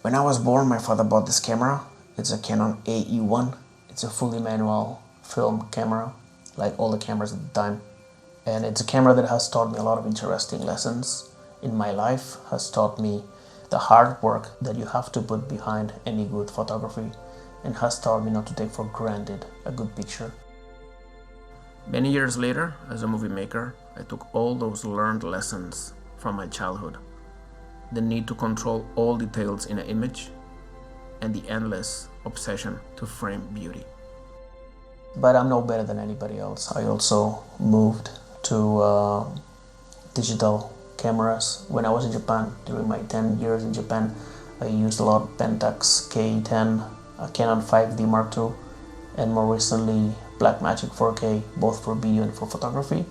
When I was born, my father bought this camera. It's a Canon AE-1. It's a fully manual film camera, like all the cameras at the time. And it's a camera that has taught me a lot of interesting lessons in my life, has taught me the hard work that you have to put behind any good photography, and has taught me not to take for granted a good picture. Many years later, as a movie maker, I took all those learned lessons from my childhood. The need to control all details in an image, and the endless obsession to frame beauty. But I'm no better than anybody else. I also moved to digital cameras when I was in Japan. During my 10 years in Japan, I used a lot Pentax K10, Canon 5D Mark II, and more recently Blackmagic 4K, both for video and for photography.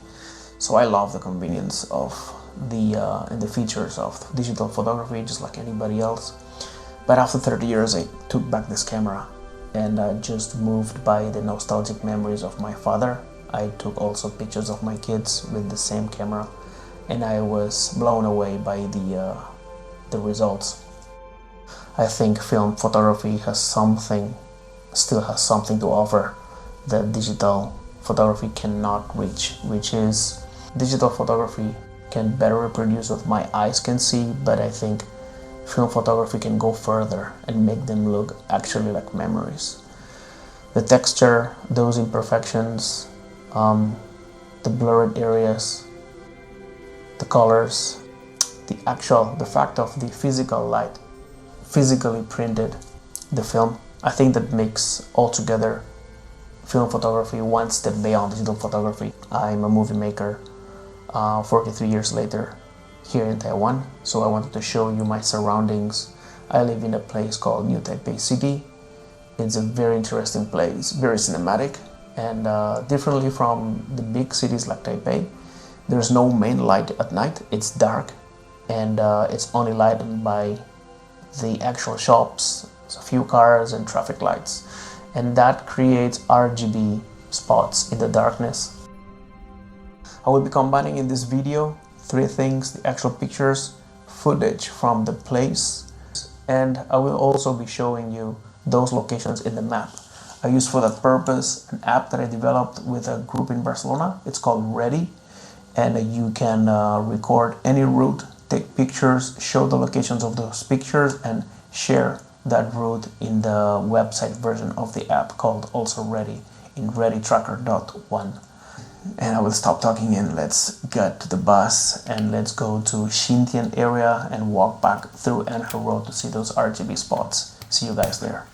So I love the convenience of and the features of digital photography, just like anybody else. But after 30 years, I took back this camera, and just moved by the nostalgic memories of my father. I took also pictures of my kids with the same camera, and I was blown away by the results. I think film photography still has something to offer that digital photography cannot reach, which is digital photography can better reproduce what my eyes can see, but I think film photography can go further and make them look actually like memories. The texture, those imperfections, the blurred areas, the colors, the fact of the physical light, physically printed the film, I think that makes altogether film photography one step beyond digital photography. I'm a movie maker 43 years later here in Taiwan, so I wanted to show you my surroundings. I live in a place called New Taipei City. It's a very interesting place, very cinematic, and differently from the big cities like Taipei, there's no main light at night. It's dark, and it's only lighted by the actual shops, a few cars and traffic lights, and that creates RGB spots in the darkness. I will be combining in this video three things: the actual pictures, footage from the place, and I will also be showing you those locations in the map. I use for that purpose an app that I developed with a group in Barcelona. It's called Ready, and you can record any route, take pictures, show the locations of those pictures, and share that route in the website version of the app called also Ready in readytracker.one. And I will stop talking and let's get to the bus, and let's go to XinDian area and walk back through Anher Road to see those RGB spots. See you guys there.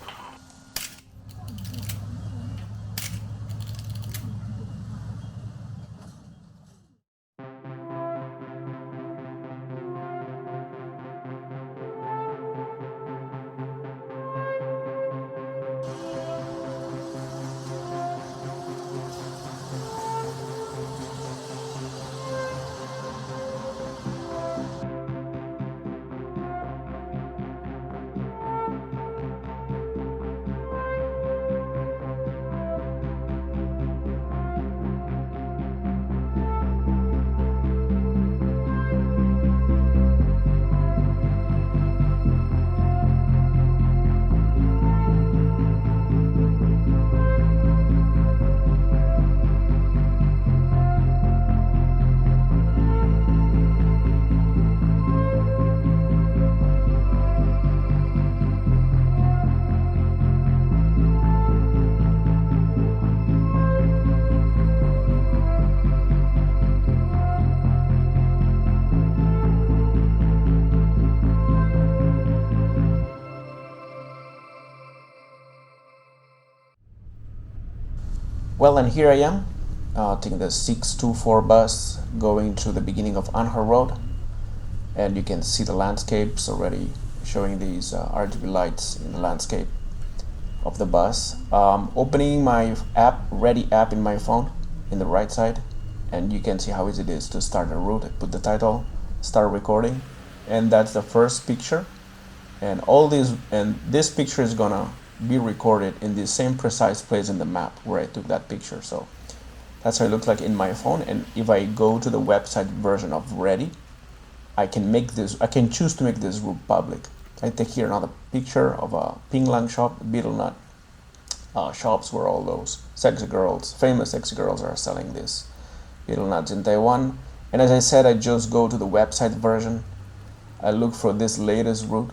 Well, and here I am, taking the 624 bus going to the beginning of Anher Road, and you can see the landscapes already showing these RGB lights in the landscape of the bus. Opening my app, Ready app in my phone in the right side, and you can see how easy it is to start a route. I put the title, start recording, and that's the first picture. And this picture is gonna be recorded in the same precise place in the map where I took that picture. So that's how it looks like in my phone. And if I go to the website version of Ready, I can choose to make this route public. I take here another picture of a ping lang shop, betel nut shops where all those sexy girls, famous sexy girls, are selling this betel nuts in Taiwan. And as I said, I just go to the website version. I look for this latest route,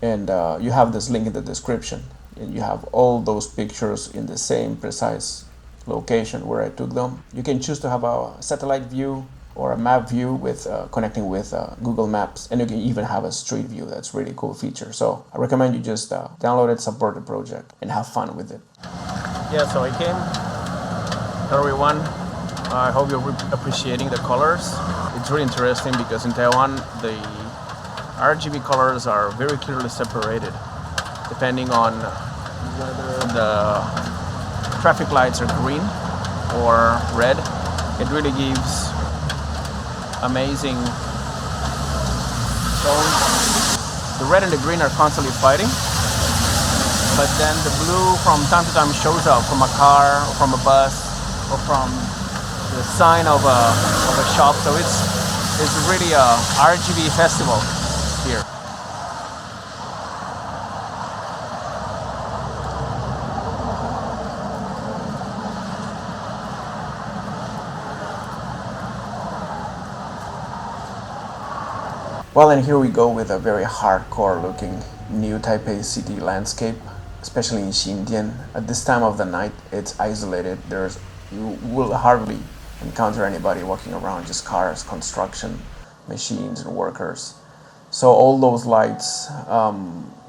and you have this link in the description, and you have all those pictures in the same precise location where I took them. You can choose to have a satellite view or a map view with connecting with Google Maps, and you can even have a street view. That's a really cool feature. So I recommend you just download it, support the project, and have fun with it. Yeah, so I came. Hello everyone. I hope you're appreciating the colors. It's really interesting because in Taiwan the RGB colors are very clearly separated depending on whether the traffic lights are green or red. It really gives amazing tones. The red and the green are constantly fighting, but then the blue from time to time shows up from a car or from a bus or from the sign of a shop. So it's really a RGB festival here. Well, and here we go with a very hardcore looking new Taipei City landscape, especially in XinDian. At this time of the night, it's isolated. You will hardly encounter anybody walking around, just cars, construction, machines, and workers. So all those lights,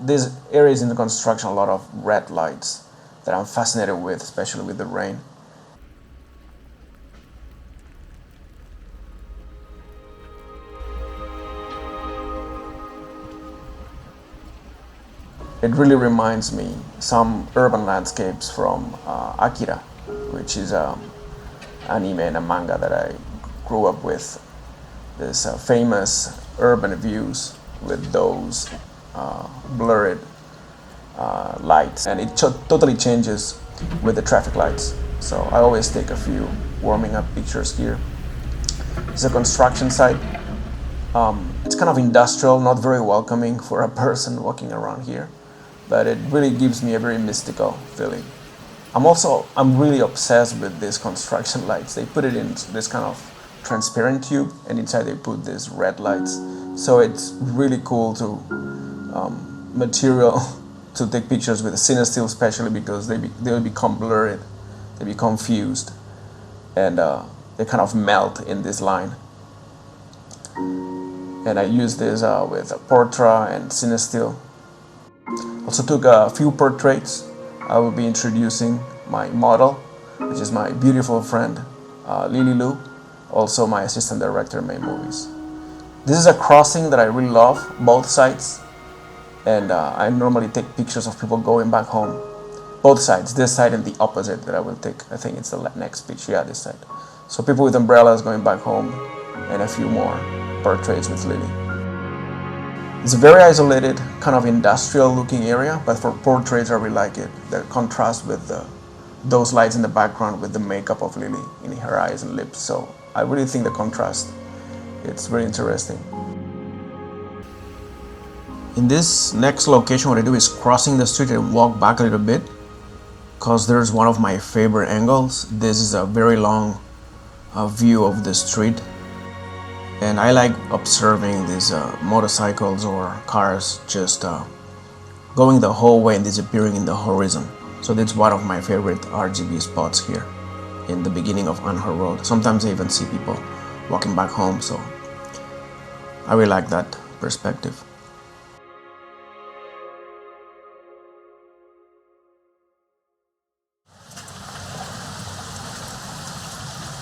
these areas in the construction, a lot of red lights that I'm fascinated with, especially with the rain. It really reminds me some urban landscapes from Akira, which is anime and a manga that I grew up with. This famous urban views with those blurred lights, and it totally changes with the traffic lights. So I always take a few warming up pictures here. It's a construction site. It's kind of industrial, not very welcoming for a person walking around here, but it really gives me a very mystical feeling. I'm really obsessed with these construction lights. They put it in this kind of transparent tube, and inside they put these red lights. So it's really cool to material to take pictures with a CineStill, especially because they become blurred, they become fused, and they kind of melt in this line. And I use this with a Portra and CineStill. Also took a few portraits. I will be introducing my model, which is my beautiful friend Lily Lu, also my assistant director in my movies. This is a crossing that I really love, both sides, and I normally take pictures of people going back home. Both sides, this side and the opposite that I will take. I think it's the next picture, yeah, this side. So people with umbrellas going back home, and a few more portraits with Lily. It's a very isolated, kind of industrial looking area, but for portraits I really like it. The contrast with those lights in the background with the makeup of Lily in her eyes and lips. So I really think the contrast, it's very interesting. In this next location, what I do is crossing the street and walk back a little bit, because there's one of my favorite angles. This is a very long view of the street. And I like observing these motorcycles or cars just going the whole way and disappearing in the horizon. So that's one of my favorite RGB spots here in the beginning of Anher Road. Sometimes I even see people walking back home, so I really like that perspective.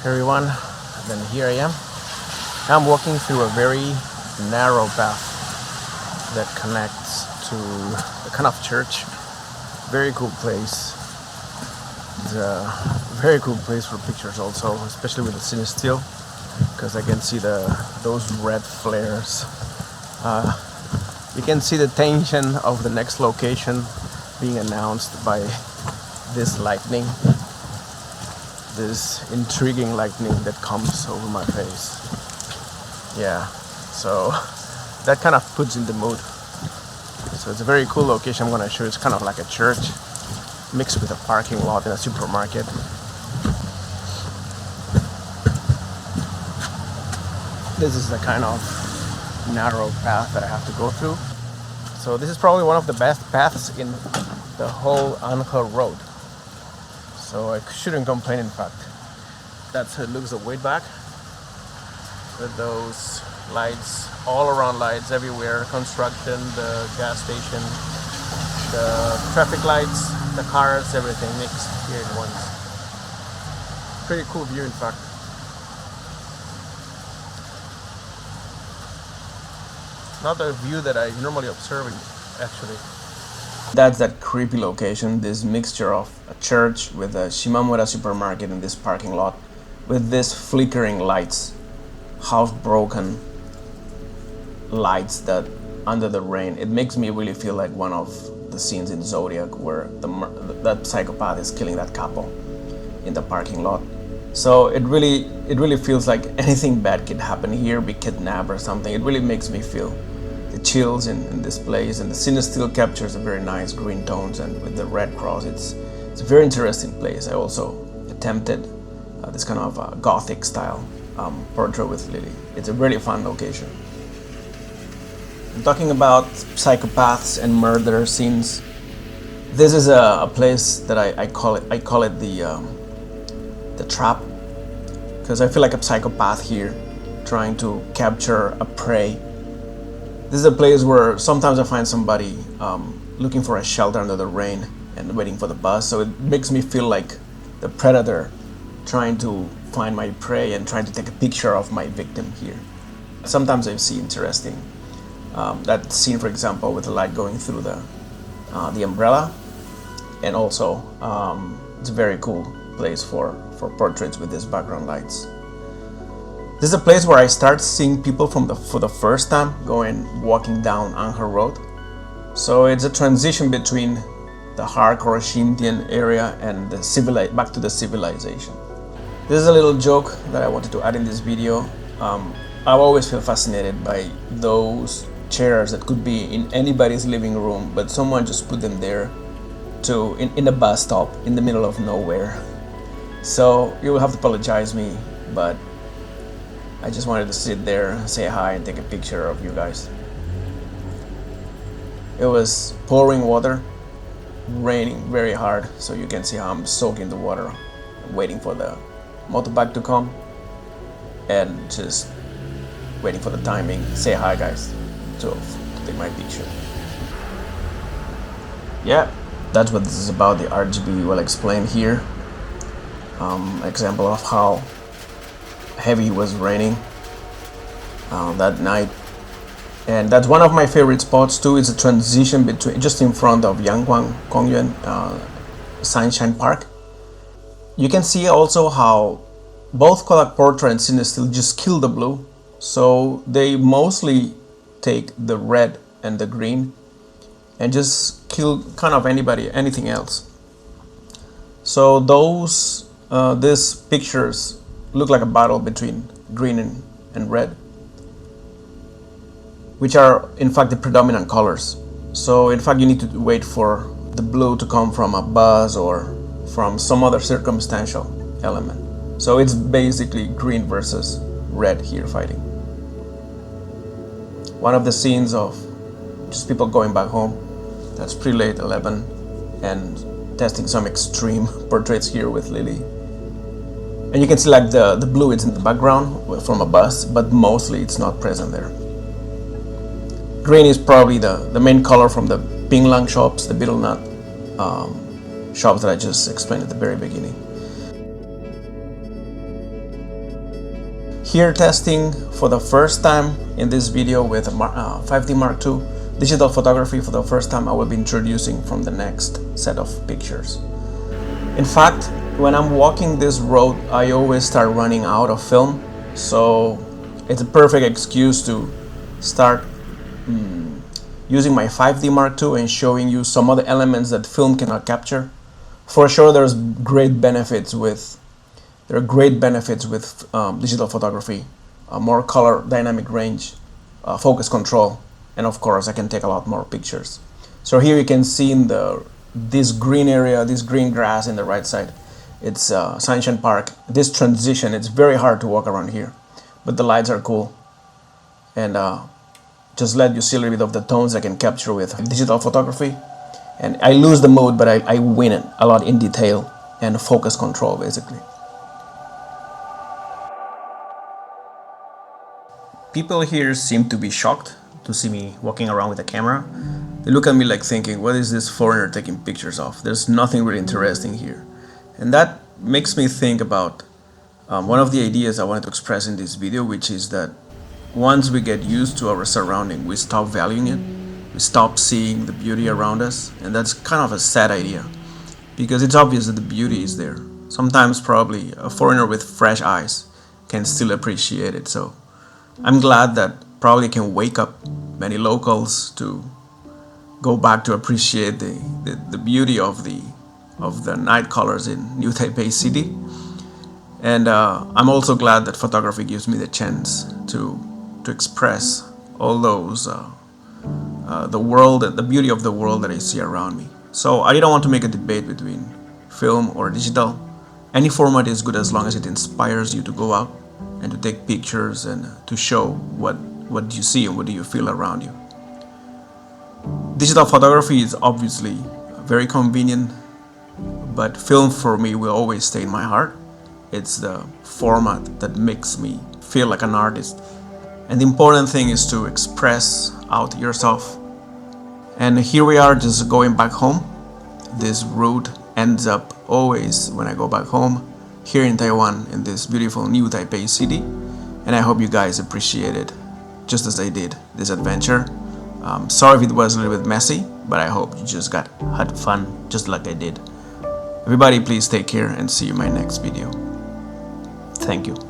Hey everyone, then here I am. I'm walking through a very narrow path that connects to a kind of church. Very cool place. It's a very cool place for pictures also, especially with the CineStill, because I can see those red flares. You can see the tension of the next location being announced by this lightning, this intriguing lightning that comes over my face. Yeah, so that kind of puts in the mood So it's a very cool location. I'm gonna show you. It's kind of like a church mixed with a parking lot and a supermarket. This is the kind of narrow path that I have to go through. So this is probably one of the best paths in the whole Angel Road. So I shouldn't complain, in fact. That's how it looks the way back. With those lights, all around lights everywhere, construction, the gas station, the traffic lights, the cars, everything mixed here in once. Pretty cool view, in fact. Not the view that I normally observe, actually. That's that creepy location, this mixture of a church with a Shimamura supermarket in this parking lot, with this flickering lights, half-broken lights that under the rain. It makes me really feel like one of the scenes in Zodiac where that psychopath is killing that couple in the parking lot. So it really feels like anything bad could happen here, be kidnapped or something. It really makes me feel the chills in this place, and the scene still captures a very nice green tones, and with the red cross, it's a very interesting place. I also attempted this kind of gothic style portrait with Lily. It's a really fun location. I'm talking about psychopaths and murder scenes. This is a place that I call it the trap, because I feel like a psychopath here trying to capture a prey. This is a place where sometimes I find somebody looking for a shelter under the rain and waiting for the bus, so it makes me feel like the predator trying to find my prey and trying to take a picture of my victim here. Sometimes I see interesting that scene, for example, with the light going through the umbrella, and also it's a very cool place for portraits with these background lights. This is a place where I start seeing people for the first time walking down Angel Road. So it's a transition between the hardcore XinDian area and back to the civilization. This is a little joke that I wanted to add in this video. I always feel fascinated by those chairs that could be in anybody's living room, but someone just put them there in a bus stop in the middle of nowhere. So you will have to apologize me, but I just wanted to sit there, say hi, and take a picture of you guys. It was pouring water, raining very hard, so you can see how I'm soaking the water, waiting for the motorbike to come, and just waiting for the timing. Say hi, guys, to take my picture. Yeah, that's what this is about. The RGB will explain here. Example of how heavy it was raining that night, and that's one of my favorite spots too. It's a transition between just in front of Yangguang Kongyuan Sunshine Park. You can see also how both Kodak Portra and XinDian just kill the blue, so they mostly take the red and the green and just kill kind of anything else. So these pictures look like a battle between green and red, which are in fact the predominant colors. So in fact you need to wait for the blue to come from a buzz or from some other circumstantial element. So it's basically green versus red here fighting. One of the scenes of just people going back home, that's pretty late, 11, and testing some extreme portraits here with Lily. And you can see like the blue is in the background from a bus, but mostly it's not present there. Green is probably the main color from the Pinglang shops, the betel nut shops that I just explained at the very beginning. Here testing for the first time in this video with a 5D Mark II digital photography. For the first time I will be introducing from the next set of pictures. In fact, when I'm walking this road, I always start running out of film, so it's a perfect excuse to start using my 5D Mark II and showing you some other elements that film cannot capture. For sure, there are great benefits with digital photography, more color, dynamic range, focus control, and of course I can take a lot more pictures. So here you can see in this green area, this green grass in the right side, it's Sunshine Park. This transition, it's very hard to walk around here, but the lights are cool, and just let you see a little bit of the tones I can capture with digital photography. And I lose the mode, but I win it a lot in detail and focus control, basically. People here seem to be shocked to see me walking around with a camera. They look at me like thinking, what is this foreigner taking pictures of? There's nothing really interesting here. And that makes me think about one of the ideas I wanted to express in this video, which is that once we get used to our surrounding, we stop valuing it. We stop seeing the beauty around us. And that's kind of a sad idea, because it's obvious that the beauty is there. Sometimes probably a foreigner with fresh eyes can still appreciate it. So I'm glad that probably can wake up many locals to go back to appreciate the beauty of the night colors in New Taipei City. And I'm also glad that photography gives me the chance to express all those the world and the beauty of the world that I see around me. So I didn't want to make a debate between film or digital. Any format is good as long as it inspires you to go out and to take pictures and to show what you see and what do you feel around you. Digital photography is obviously very convenient, but film for me will always stay in my heart. It's the format that makes me feel like an artist. And the important thing is to express out yourself. And here we are, just going back home. This route ends up always when I go back home here in Taiwan, in this beautiful New Taipei City. And I hope you guys appreciate it just as I did this adventure. Sorry if it was a little bit messy, but I hope you just had fun just like I did. Everybody, please take care and see you in my next video. Thank you.